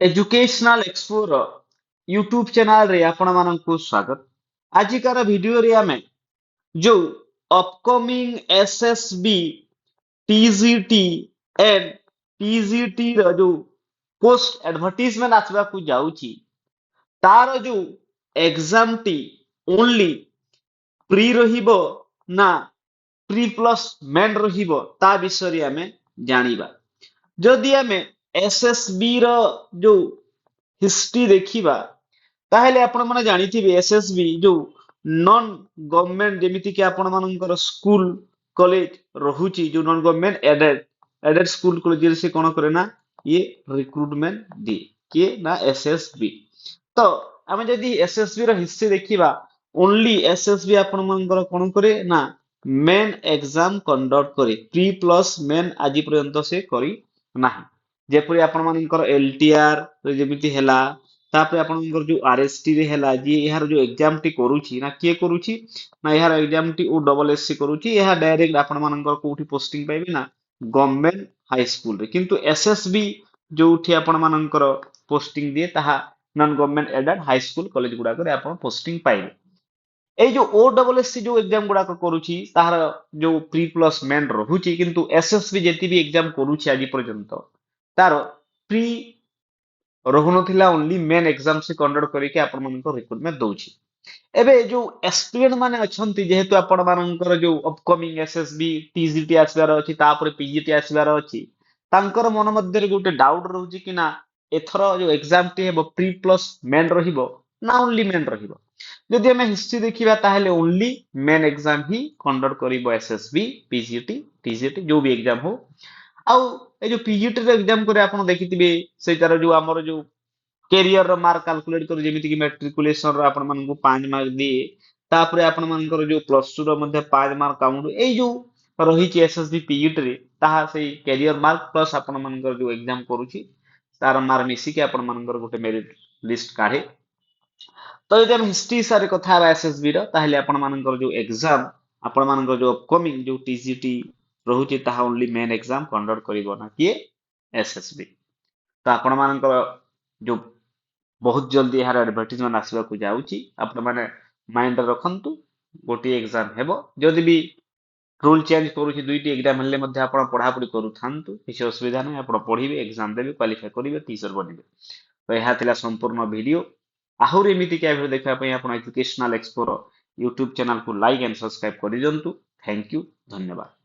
Educational explore YouTube channel रे आपण माननकु स्वागत। आजिकार वीडियो रे आमे जो upcoming SSB TGT and TGT रो जो पोस्ट एडवर्टाइजमेंट आसबा को जाउची तार जो एग्जाम टी ओनली प्री रहिबो ना प्री प्लस मेन रहिबो ता विषय रे आमे जानिबा। जदि आमे एसएसबी रो जो हिस्ट्री देखिबा ताहेले आपण माने जानिथिबे एसएसबी जो नॉन गवर्नमेंट जेमिति कि आपण मानकर स्कूल कॉलेज रहुची जो non government added aided school college से कोन करे ना ये रिक्रूटमेंट दिए किए ना एसएसबी। तो आमे जदि एसएसबी रो हिस्ट्री देखिबा ओनली एसएसबी आपण मानकर कोन करे ना मेन एग्जाम कंडक्ट करे प्री प्लस मेन आजि पर्यंत से करी नाही। जेपरि आपण मानकर एलटीआर जेमिति हेला तापर आपनकर जो आरएसटी रे हेला जे यार जो एग्जाम टी करूची ना के करूची ना यार एग्जाम टी ओ डबल एससी करूची यह डायरेक्ट आपण मानकर कोठी पोस्टिंग पाइबे ना गवर्नमेंट हाई स्कूल रे किंतु एसएसबी जोठी आपण मानकर पोस्टिंग दिए ताहा non government aided high school college गुडा करे आपण पोस्टिंग पाइबे। এই जो ओ डबल एससी जो एग्जाम गुडा करूची ताहार जो प्री प्लस मेन रहुची किंतु एसएसबी जेति भी एग्जाम करूची आजि पर्यंत तार प्री रहुनथिला ओनली मेन एग्जाम से कंडक्ट करके आपण मानकर रिक्रूटमेंट दउची। एबे जो एस्पिरेंट माने अछंती जेहेतु आपण मानकर जो अपकमिंग एसएसबी टीजीटी आसबार अछि तापर पीजीटी आसबार अछि तांकर मन मध्ये गोटे डाउट रहउची कि ना एथरो जो एग्जाम टी हेबो प्री प्लस मेन रहिबो ना ओनली मेन रहिबो। जदि हमें हिस्ट्री देखिबा ताहेले ओनली मेन एग्जाम ही कंडक्ट करिबो एसएसबी पीजीटी टीजीटी जो भी एग्जाम हो। आउ ए जो पीजीटी रे एग्जाम करे आपण देखिथिबे सेटार जो हमर जो कैरियर रो मार्क कैलकुलेट करू जेमिति कि मैट्रिकुलेशन रो आपण मानकु 5 मार्क दिए तापरे आपण मानकर जो प्लस 2 रो मध्ये 5 मार्क काउंट ए जो रहिछि एसएसबी पीजीटी रे ताहा सेई कैरियर मार्क प्लस आपण मानकर जो एग्जाम करूछि तार मार्क मिसी कि आपण मानकर गोटे मेरिट लिस्ट काढे। तो यदि हम हिस्ट्री सारे कथा एसएसबी रो ताहेले आपण मानकर जो एग्जाम आपण मानकर जो अपकमिंग जो टीजीटी रहुछि ताहा ओनली मेन एग्जाम कंडक्ट करिवो ना कि एसएसबी। तो आपण मानकर जो बहुत जल्दी यार एडवर्टाइजमेंट आसवा को जाउची आपण माने माइंड रखंतु गोटी एग्जाम हेबो जदि भी रूल चेंज करूची दुईटी एग्जाम हेले मध्ये आपण पढ़ा पढ़ी करू थांतु किसी असुविधा नै आपण पढ़िबे एग्जाम देबे क्वालिफाई करिवे टीचर बनिबे। तो यहा थिला संपूर्ण वीडियो आहुर एमिति क्या वीडियो देखा पई आपण एजुकेशनल एक्सप्लोर यूट्यूब चैनल को लाइक एंड सब्सक्राइब करि दियंतु। थैंक यू धन्यवाद।